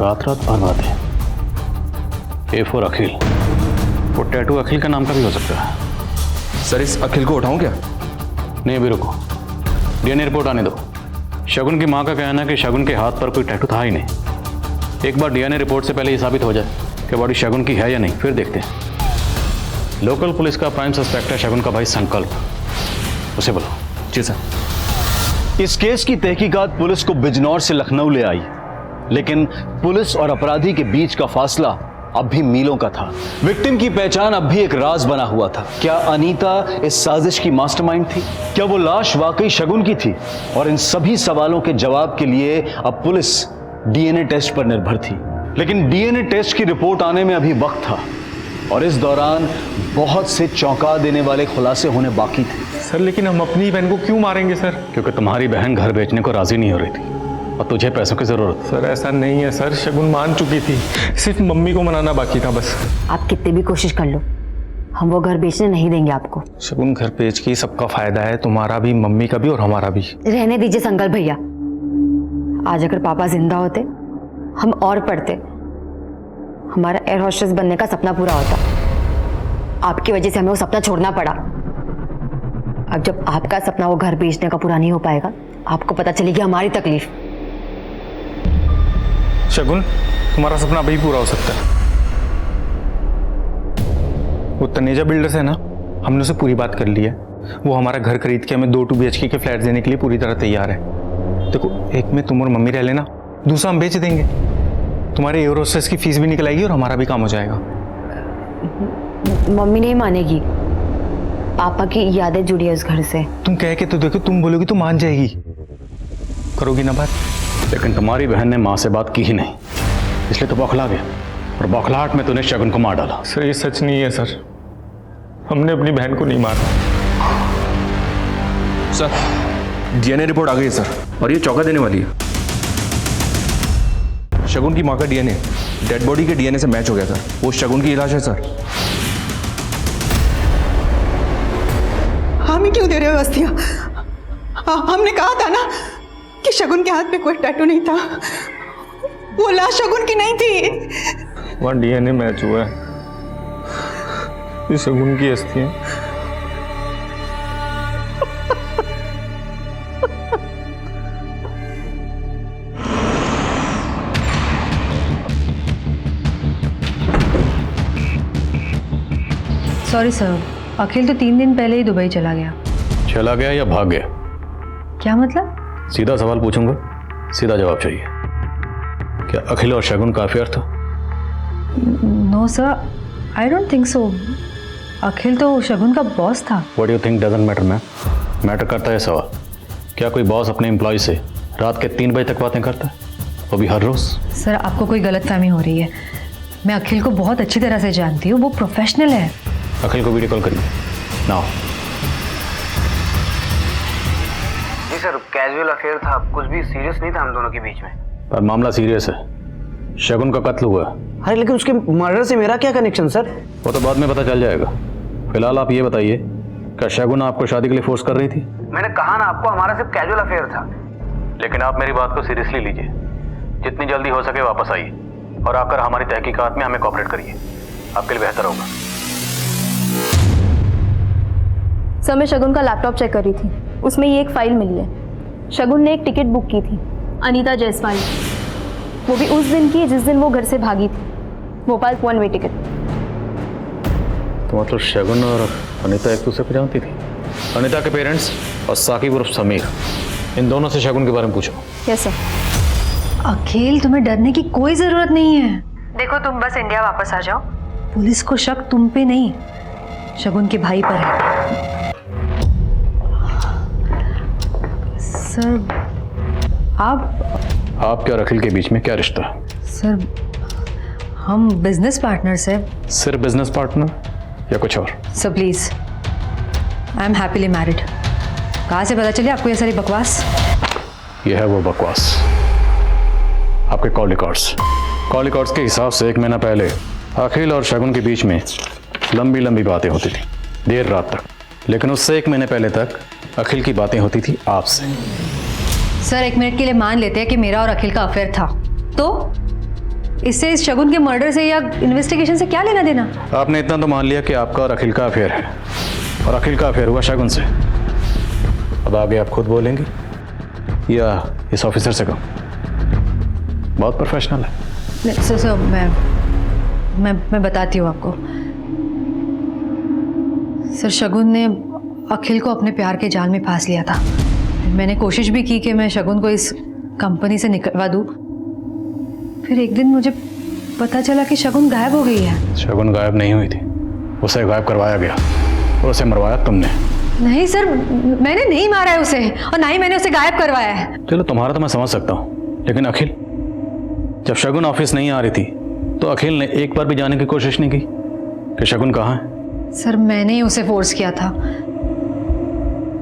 रात भर बातें। ए फॉर अखिल, वो टैटू अखिल का नाम का भी हो सकता है। सर इस अखिल को उठाऊं क्या? नहीं अभी रुको, डीएनए रिपोर्ट आने दो। शगुन की माँ का कहना है कि शगुन के हाथ पर कोई टैटू था ही नहीं। एक बार डीएनए रिपोर्ट से पहले ये साबित हो जाए कि बॉडी शगुन की है या नहीं, फिर देखते हैं। लोकल पुलिस का प्राइम सस्पेक्ट है शगुन का भाई संकल्प, उसे बुलाओ। जी सर। इस केस की तहकीकात पुलिस को बिजनौर से लखनऊ ले आई, लेकिन पुलिस और अपराधी के बीच का फासला अब भी मीलों का था। विक्टिम की पहचान अब भी एक राज बना हुआ था। क्या अनीता इस साजिश की मास्टरमाइंड थी? क्या वो लाश वाकई शगुन की थी? और इन सभी सवालों के जवाब के लिए अब पुलिस डीएनए टेस्ट पर निर्भर थी। लेकिन डीएनए टेस्ट की रिपोर्ट आने में अभी वक्त था और इस दौरान बहुत से चौंका देने वाले खुलासे होने बाकी थे। सर लेकिन हम अपनी बहन को क्यों मारेंगे सर? क्योंकि तुम्हारी बहन घर बेचने को राजी नहीं हो रही थी और तुझे पैसों की जरूरत। सर ऐसा नहीं है सर, शगुन मान चुकी थी, सिर्फ मम्मी को मनाना बाकी था बस। आप कितनी भी कोशिश कर लो, हम वो घर बेचने नहीं देंगे आपको। शगुन घर बेच के सबका फायदा है, तुम्हारा भी, मम्मी का भी और हमारा भी। रहने दीजिए संकल्प भैया, आज अगर पापा जिंदा होते हम और पढ़ते, हमारा एयर होस्टेस बनने का सपना पूरा होता। आपकी वजह से हमें वो सपना छोड़ना पड़ा। अब जब आपका सपना वो घर बेचने का पूरा नहीं हो पाएगा, आपको पता चलेगी हमारी तकलीफ। शगुन तुम्हारा सपना अभी पूरा हो सकता है। वो तनेजा बिल्डर्स है ना, हमने उसे पूरी बात कर ली है। वो हमारा घर खरीद के हमें 2 BHK के फ्लैट देने के लिए पूरी तरह तैयार है। देखो, एक में तुम और मम्मी रह लेना, दूसरा हम बेच देंगे। तुम्हारे एयर होस्टेस की फीस भी निकल आएगी और हमारा भी काम हो जाएगा। मम्मी नहीं मानेगी, पापा की यादें जुड़ी है उस घर से। तुम कह के तो देखो, तुम बोलोगी तो मान जाएगी। करोगी ना बात? लेकिन तुम्हारी बहन ने माँ से बात की ही नहीं, इसलिए तो बौखला गया और बौखलाहट में तूने शगुन को मार डाला। सर ये सच नहीं है सर, हमने अपनी बहन को नहीं मारा। सर डीएनए रिपोर्ट आ गई है सर, और ये चौंका देने वाली है। शगुन की माँ का डीएनए डेड बॉडी के डीएनए से मैच हो गया सर। वो शगुन की इलाज है सर। हमें क्यों दे रहे हो अस्थियां? हमने कहा था ना कि शगुन के हाथ पे कोई टैटू नहीं था, वो लाश शगुन की नहीं थी। वहाँ डीएनए मैच हुआ है, ये शगुन की अस्थि है। सॉरी सर, अखिल तो 3 दिन पहले ही दुबई चला गया। चला गया या भाग गया? क्या मतलब? सीधा सवाल पूछूंगा, सीधा जवाब चाहिए। क्या अखिल और शगुन का अफेयर था? No sir, I don't think so. Akhil तो शगुन का बॉस था। What you think doesn't matter ma'am. Matter करता है सवाल, क्या कोई बॉस अपने एम्प्लॉय से रात के 3 बजे तक बातें करता है, वो भी हर रोज? सर आपको कोई गलतफहमी हो रही है। मैं अखिल को बहुत अच्छी तरह से जानती हूँ, वो प्रोफेशनल है। अखिल को वीडियो कॉल करिए नाउ। जी सर, कैजुअल अफेयर था, कुछ भी सीरियस नहीं था हम दोनों के बीच में। पर मामला सीरियस है, शगुन का कत्ल हुआ है। अरे लेकिन उसके मर्डर से मेरा क्या कनेक्शन सर? वो तो बाद में पता चल जाएगा। फिलहाल आप ये बताइए, क्या शगुन आपको शादी के लिए फोर्स कर रही थी? मैंने कहा ना आपको, हमारा सिर्फ कैजुअल अफेयर था। लेकिन आप मेरी बात को सीरियसली लीजिए, जितनी जल्दी हो सके वापस आइए और आकर हमारी तहकीकात में हमें कोऑपरेट करिए, आपके लिए बेहतर होगा। सर मैं शगुन का लैपटॉप चेक कर रही थी, उसमें ये एक फाइल मिली है। शगुन ने एक टिकट बुक की थी अनीता जायसवाल, वो भी उस दिन की जिस दिन वो घर से भागी थी, भोपाल 1 वे टिकट। तो मतलब शगुन और अनीता एक दूसरे को जानती थी? अनीता के पेरेंट्स और साकिब उर्फ समीर, इन दोनों से शगुन के बारे में पूछो। Yes sir. अखिल तुम्हें डरने की कोई जरूरत नहीं है। देखो तुम बस इंडिया वापस आ जाओ। पुलिस को शक तुम पे नहीं, शगुन के भाई पर है। सर आपके और अखिल के बीच में क्या रिश्ता है? सर हम बिजनेस पार्टनर्स हैं। सिर्फ बिजनेस पार्टनर या कुछ और? Sir please, I am happily married. कहाँ से पता चले आपको ये सारी बकवास? यह है वो बकवास, आपके कॉल रिकॉर्ड्स के हिसाब से 1 महीना पहले अखिल और शगुन के बीच में लंबी लंबी बातें होती थी, देर रात तक। लेकिन उससे 1 महीने पहले तक अखिल की बातें होती थी आपसे। सर 1 मिनट के लिए मान लेते हैं कि मेरा और अखिल का अफेयर था, तो इससे इस शगुन के मर्डर से या इन्वेस्टिगेशन से क्या लेना देना? आपने इतना तो मान लिया कि आपका और अखिल का अफेयर है, और अखिल का अफेयर हुआ शगुन से। अब आगे आप खुद बोलेंगे या इस ऑफिसर से कहूं? बहुत प्रोफेशनल है। सर मैं बताती हूँ आपको। सर शगुन ने अखिल को अपने प्यार के जाल में फांस लिया था। मैंने कोशिश भी की कि मैं शगुन को इस कंपनी से निकलवा दूँ। फिर एक दिन मुझे पता चला कि शगुन गायब हो गई है। शगुन गायब नहीं हुई थी, उसे गायब करवाया गया और उसे मरवाया तुमने। नहीं सर, मैंने नहीं मारा है उसे, और ना ही मैंने उसे गायब करवाया है। चलो तुम्हारा तो मैं समझ सकता हूँ, लेकिन अखिल, जब शगुन ऑफिस नहीं आ रही थी तो अखिल ने एक बार भी जाने की कोशिश नहीं की कि शगुन कहाँ है? सर मैंने ही उसे फोर्स किया था।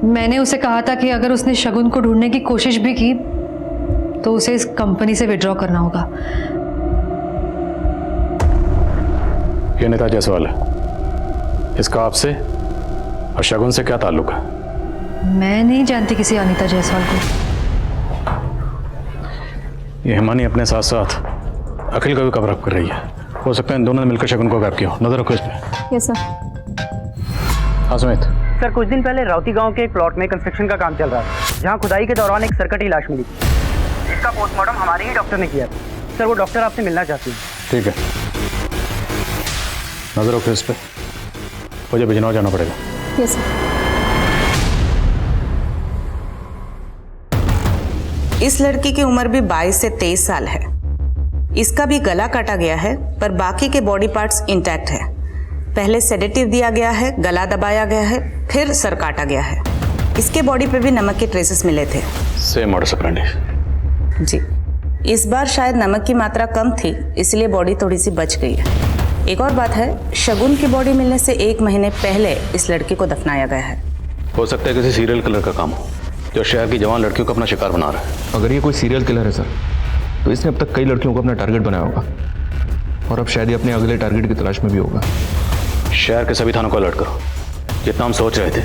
मैंने उसे कहा था कि अगर उसने शगुन को ढूंढने की कोशिश भी की तो उसे इस कंपनी से विड्रॉ करना होगा। ये अनीता जायसवाल है, इसका आपसे और शगुन से क्या ताल्लुक है? मैं नहीं जानती किसी अनीता जायसवाल को। ये हिमानी अपने साथ साथ अखिल का भी कवर अप कर रही है। हो सकता है इन दोनों ने मिलकर शगुन को गायब किया हो। नजर रखो इस पे। Yes sir. हाँ सुमित। सर कुछ दिन पहले राउती गांव के एक प्लॉट में कंस्ट्रक्शन का काम चल रहा था, जहां खुदाई के दौरान एक सरकटी लाश मिली थी। इसका पोस्टमार्टम हमारे ही डॉक्टर ने किया था। सर वो डॉक्टर आपसे मिलना चाहती है। ठीक है, नजर रखो इस पे। मुझे बिजनौर जाना पड़ेगा। Yes sir. इस लड़की की उम्र भी 22 से 23 साल है। इसका भी गला काटा गया है, पर बाकी के बॉडी पार्ट्स इंटैक्ट है। पहले सेडेटिव दिया गया है, गला दबाया गया है, फिर सर काटा गया है। इसके बॉडी पे भी नमक के ट्रेसेस मिले थे। Same modus operandi. जी, इस बार शायद नमक की मात्रा कम थी, इसलिए बॉडी थोड़ी सी बच गई है। एक और बात है, शगुन की बॉडी मिलने से 1 महीने पहले इस लड़की को दफनाया गया है। हो सकता है किसी सीरियल किलर का काम हो, जो शहर की जवान लड़कियों को अपना शिकार बना रहा है। अगर ये कोई सीरियल किलर है सर, तो इसने अब तक कई लड़कियों को अपना टारगेट बनाया होगा, और अब शायद ये अपने अगले टारगेट की तलाश में भी होगा। शहर के सभी थानों को अलर्ट करो। जितना हम सोच रहे थे,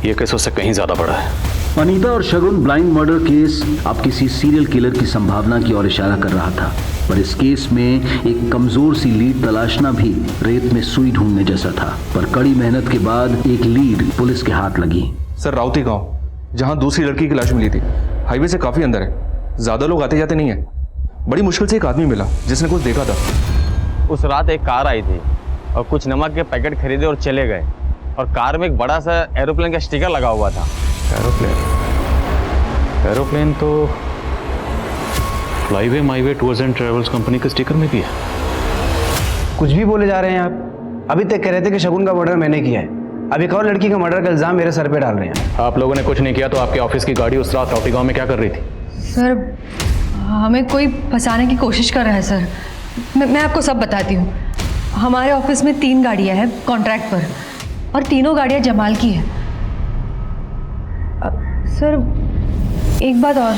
ये केस उससे कहीं ज्यादा बड़ा है। अनीता और शगुन ब्लाइंड मर्डर केस अब किसी सीरियल किलर की संभावना की ओर इशारा कर रहा था, पर इस केस में एक कमजोर सी लीड तलाशना भी रेत में सुई ढूंढने जैसा था। पर कड़ी मेहनत के बाद एक लीड पुलिस के हाथ लगी। सर राउती गांव, जहां दूसरी लड़की की लाश मिली थी, हाईवे से काफी अंदर है। ज्यादा लोग आते जाते नहीं है। बड़ी मुश्किल से एक आदमी मिला जिसने कुछ देखा था। उस रात एक कार आई थी और कुछ नमक के पैकेट खरीदे और चले गए, और कार में एक बड़ा सा एरोप्लेन का स्टिकर लगा हुआ था। एरोप्लेन तो flyway myway tours and travels company के स्टिकर में भी है। कुछ भी बोले जा रहे हैं आप। अभी तक कह रहे थे कि शगुन का मर्डर मैंने किया है, अब एक और लड़की का मर्डर का इल्जाम मेरे सर पे डाल रहे हैं। आप लोगों ने कुछ नहीं किया तो आपके ऑफिस की गाड़ी उस रात राउती गांव में क्या कर रही थी? सर हमें कोई फंसाने की कोशिश कर रहा है सर। मैं आपको सब बताती हूँ। हमारे ऑफिस में 3 गाड़ियाँ हैं कॉन्ट्रैक्ट पर, और तीनों गाड़ियाँ जमाल की हैं। सर एक बात और,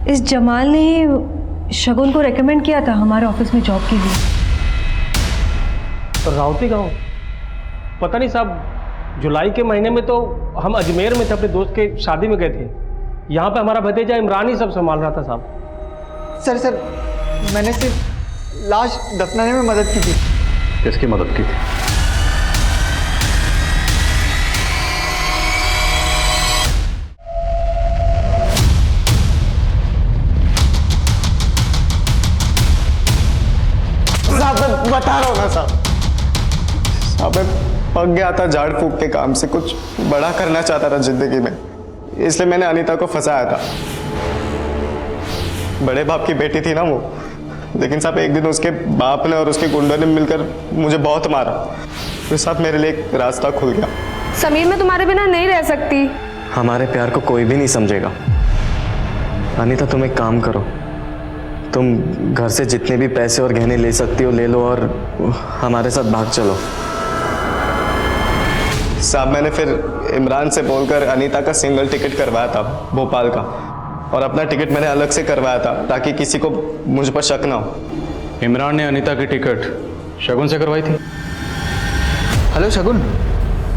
इस जमाल ने ही शगुन को रेकमेंड किया था हमारे ऑफिस में जॉब के लिए। राउती गांव? पता नहीं साहब, जुलाई के महीने में तो हम अजमेर में थे, अपने दोस्त के शादी में गए थे। यहाँ पे हमारा भतीजा इमरान ही सब संभाल रहा था साहब। सर मैंने सिर्फ लाश दफनाने में मदद की थी। किसकी मदद की थी? साहब बता रहा हूँ ना साहब। साहब मैं पक गया था झाड़ फूक के काम से, कुछ बड़ा करना चाहता था जिंदगी में, इसलिए मैंने अनीता को फंसाया था। बड़े बाप की बेटी थी ना वो, लेकिन साहब एक दिन उसके बाप ने और उसके गुंडों ने मिलकर मुझे बहुत मारा। तो साहब मेरे लिए एक रास्ता खुल गया। समीर मैं तुम्हारे बिना नहीं रह सकती। हमारे प्यार को कोई भी नहीं समझेगा। अनीता तुम एक काम करो, तुम घर से जितने भी पैसे और गहने ले सकती हो ले लो और हमारे साथ भाग चलो। साहब मैंने फिर इमरान से बोलकर अनीता का सिंगल टिकट करवाया था भोपाल का, और अपना टिकट मैंने अलग से करवाया था ताकि किसी को मुझ पर शक ना हो। इमरान ने अनीता की टिकट शगुन से करवाई थी? हेलो शगुन,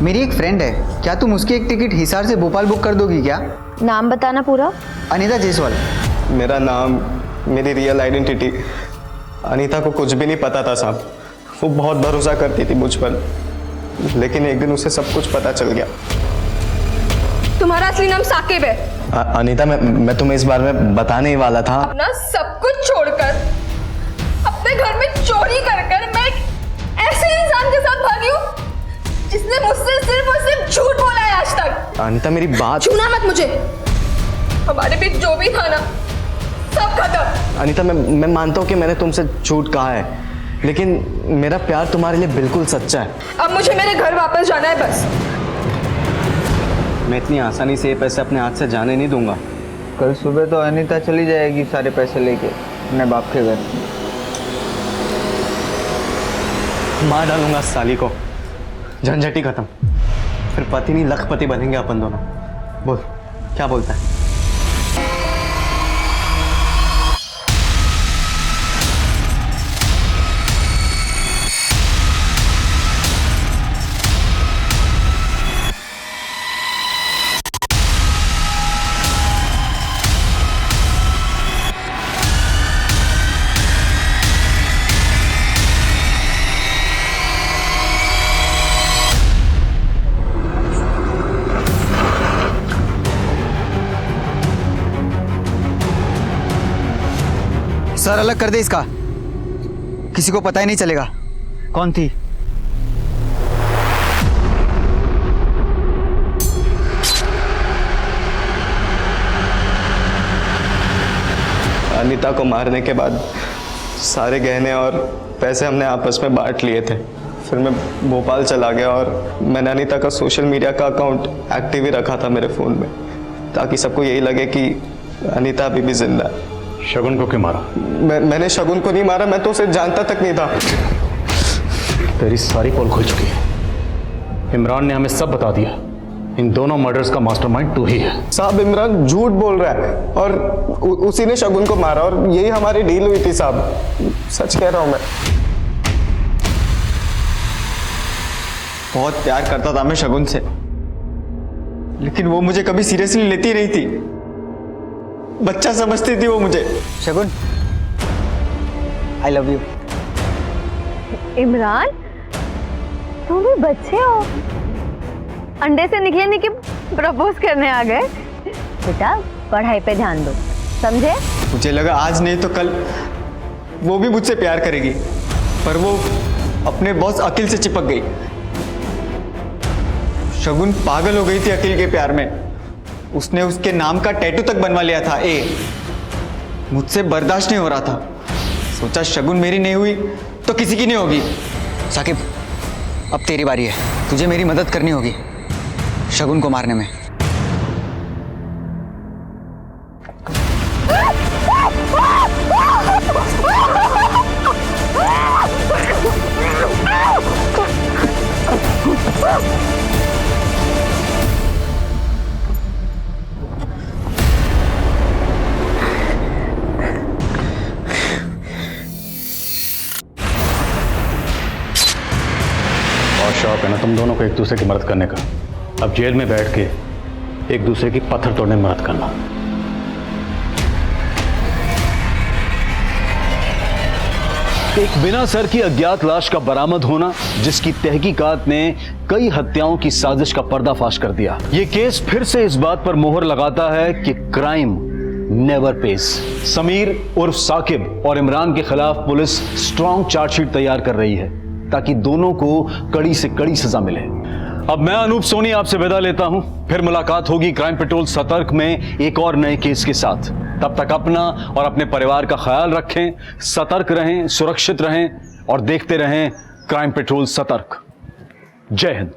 मेरी एक फ्रेंड है, क्या तुम उसकी एक टिकट हिसार से भोपाल बुक कर दोगी क्या? नाम बताना पूरा। अनीता जायसवाल। मेरा नाम, मेरी रियल आइडेंटिटी। अनीता को कुछ भी नहीं पता था साहब। वो बहुत भरोसा करती थी मुझ पर, लेकिन एक दिन उसे सब कुछ पता चल गया। तुम्हारा असली नाम साकिब है। अनीता, मैं तुम्हें इस बारे में बताने ही वाला था। अपना सब कुछ छोड़कर अपने घर में चोरी कर मैं एक ऐसे इंसान के साथ भागी हूँ जिसने मुझसे सिर्फ और सिर्फ झूठ बोला है आज तक। अनीता, मेरी बात। छूना मत मुझे। हमारे बीच जो भी था ना, सब खत्म। अनीता, मैं मानता हूँ कि मैंने तुमसे झूठ कहा है, लेकिन मेरा प्यार तुम्हारे लिए बिल्कुल सच्चा है। अब मुझे मेरे घर वापस जाना है बस। मैं इतनी आसानी से ये पैसे अपने हाथ से जाने नहीं दूंगा। कल सुबह तो अनीता चली जाएगी सारे पैसे लेके अपने बाप के घर। मार डालूंगा इस साली को, झंझटी खत्म। फिर पति नहीं लखपति बनेंगे अपन दोनों। बोल, क्या बोलता है? सर, अलग कर दे इसका, किसी को पता ही नहीं चलेगा कौन थी। अनीता को मारने के बाद सारे गहने और पैसे हमने आपस में बांट लिए थे। फिर मैं भोपाल चला गया और मैंने अनीता का सोशल मीडिया का अकाउंट एक्टिव ही रखा था मेरे फ़ोन में, ताकि सबको यही लगे कि अनीता अभी भी जिंदा है। शगुन को क्यों मारा? मैंने शगुन को नहीं मारा, मैं तो उसे जानता तक नहीं था। तेरी सारी पोल खुल चुकी है। इमरान ने हमें सब बता दिया। इन दोनों मर्डर्स का मास्टरमाइंड तू ही है। साहब, इमरान झूठ बोल रहा है और उसी ने शगुन को मारा और यही हमारी डील हुई थी साहब। सच कह रहा हूं मैं। बहुत प्यार करता था मैं शगुन से, लेकिन वो मुझे कभी सीरियसली लेती नहीं थी। बच्चा समझती थी वो मुझे। शगुन, आई लव यू। इमरान, तुम भी बच्चे हो, अंडे से निकले नहीं कि प्रपोज करने आ गए। बेटा, पढ़ाई पे ध्यान दो, समझे? मुझे लगा आज नहीं तो कल वो भी मुझसे प्यार करेगी, पर वो अपने बॉस अखिल से चिपक गई। शगुन पागल हो गई थी अखिल के प्यार में। उसने उसके नाम का टैटू तक बनवा लिया था, मुझसे बर्दाश्त नहीं हो रहा था। सोचा शगुन मेरी नहीं हुई तो किसी की नहीं होगी। साकिब, अब तेरी बारी है, तुझे मेरी मदद करनी होगी शगुन को मारने में। शौक है ना तुम दोनों को एक दूसरे की मदद करने का। अब जेल में बैठ के एक दूसरे की पत्थर तोड़ने में मदद करना। एक बिना सर की अज्ञात लाश का बरामद होना, जिसकी तहकीकात ने कई हत्याओं की साजिश का पर्दाफाश कर दिया। ये केस फिर से इस बात पर मोहर लगाता है कि क्राइम नेवर पेज। समीर उर्फ साकिब और इमरान के खिलाफ पुलिस स्ट्रॉन्ग चार्जशीट तैयार कर रही है ताकि दोनों को कड़ी से कड़ी सजा मिले। अब मैं अनूप सोनी आपसे विदा लेता हूं, फिर मुलाकात होगी क्राइम पेट्रोल सतर्क में एक और नए केस के साथ। तब तक अपना और अपने परिवार का ख्याल रखें, सतर्क रहें, सुरक्षित रहें और देखते रहें क्राइम पेट्रोल सतर्क। जय हिंद।